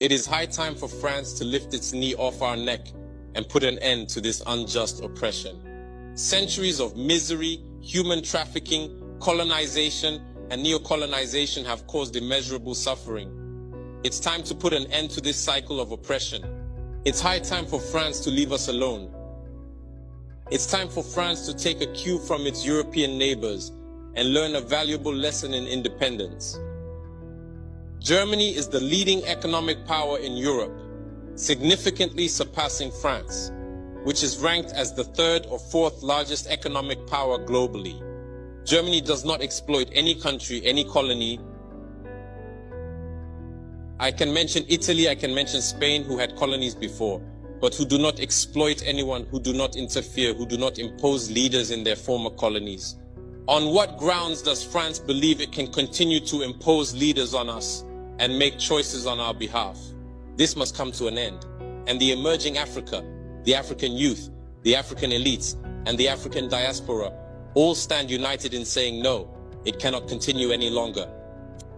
It is high time for France to lift its knee off our neck and put an end to this unjust oppression. Centuries of misery, human trafficking, colonization, and neo-colonization have caused immeasurable suffering. It's time to put an end to this cycle of oppression. It's high time for France to leave us alone. It's time for France to take a cue from its European neighbors and learn a valuable lesson in independence. Germany is the leading economic power in Europe, significantly surpassing France, which is ranked as the third or fourth largest economic power globally. Germany does not exploit any country, any colony. I can mention Italy, I can mention Spain, who had colonies before, but who do not exploit anyone, who do not interfere, who do not impose leaders in their former colonies. On what grounds does France believe it can continue to impose leaders on us and make choices on our behalf? This must come to an end. And the emerging Africa, the African youth, the African elites, and the African diaspora all stand united in saying no, it cannot continue any longer.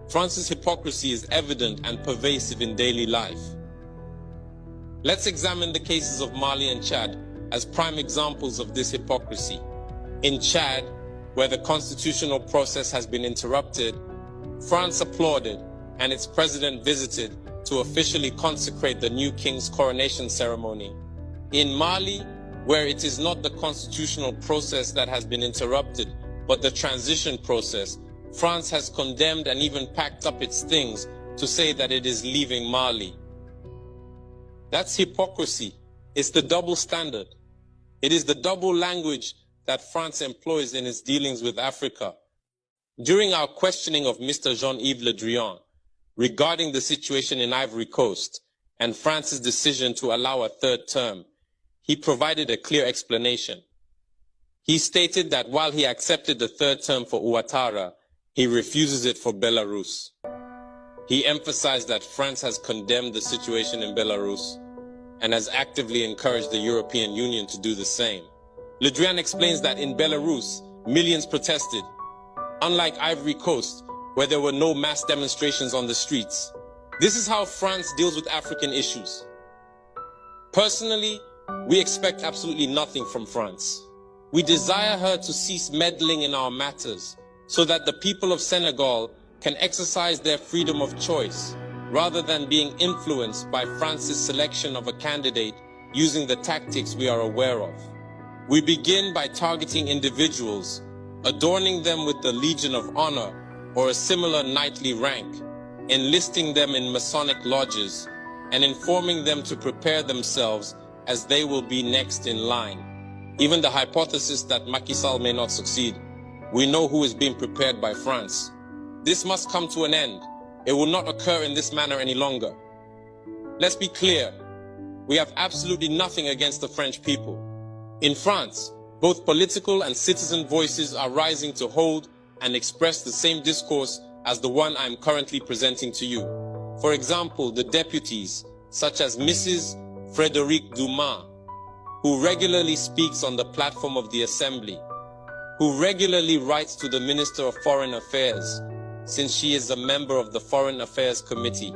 France's hypocrisy is evident and pervasive in daily life. Let's examine the cases of Mali and Chad as prime examples of this hypocrisy. In Chad, where the constitutional process has been interrupted, France applauded and its president visited to officially consecrate the new king's coronation ceremony. In Mali, where it is not the constitutional process that has been interrupted, but the transition process, France has condemned and even packed up its things to say that it is leaving Mali. That's hypocrisy. It's the double standard. It is the double language that France employs in its dealings with Africa. During our questioning of Mr. Jean-Yves Le Drian regarding the situation in Ivory Coast and France's decision to allow a third term, he provided a clear explanation. He stated that while he accepted the third term for Ouattara, he refuses it for Belarus. He emphasized that France has condemned the situation in Belarus and has actively encouraged the European Union to do the same. Le Drian explains that in Belarus, millions protested, unlike Ivory Coast, where there were no mass demonstrations on the streets. This is how France deals with African issues. Personally, we expect absolutely nothing from France. We desire her to cease meddling in our matters so that the people of Senegal can exercise their freedom of choice rather than being influenced by France's selection of a candidate using the tactics we are aware of. We begin by targeting individuals, adorning them with the Legion of Honor or a similar knightly rank, enlisting them in Masonic lodges, and informing them to prepare themselves as they will be next in line. Even the hypothesis that Macky Sall may not succeed, we know who is being prepared by France. This must come to an end. It will not occur in this manner any longer. Let's be clear. We have absolutely nothing against the French people. In France, both political and citizen voices are rising to hold and express the same discourse as the one I am currently presenting to you. For example, the deputies, such as Mrs. Frédérique Dumas, who regularly speaks on the platform of the Assembly, who regularly writes to the Minister of Foreign Affairs, since she is a member of the Foreign Affairs Committee,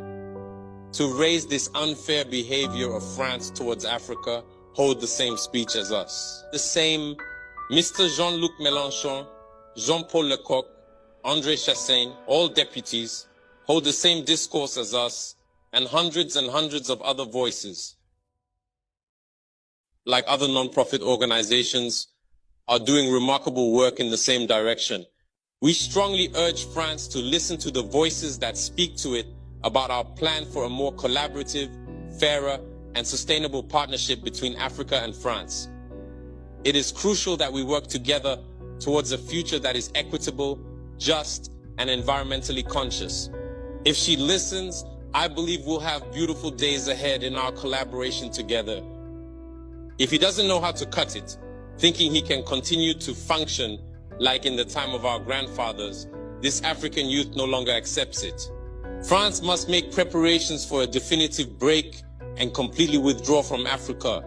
to raise this unfair behavior of France towards Africa, hold the same speech as us. The same Mr. Jean-Luc Mélenchon, Jean-Paul Lecoq, André Chassaigne, all deputies, hold the same discourse as us, and hundreds of other voices, like other non-profit organizations, are doing remarkable work in the same direction. We strongly urge France to listen to the voices that speak to it about our plan for a more collaborative, fairer, and sustainable partnership between Africa and France. It is crucial that we work together towards a future that is equitable, just, and environmentally conscious. If she listens, I believe we'll have beautiful days ahead in our collaboration together. If he doesn't know how to cut it, thinking he can continue to function like in the time of our grandfathers, this African youth no longer accepts it. France must make preparations for a definitive break and completely withdraw from Africa.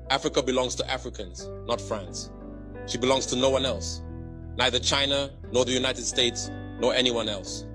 Africa belongs to Africans, not France. She belongs to no one else, neither China, nor the United States, nor anyone else.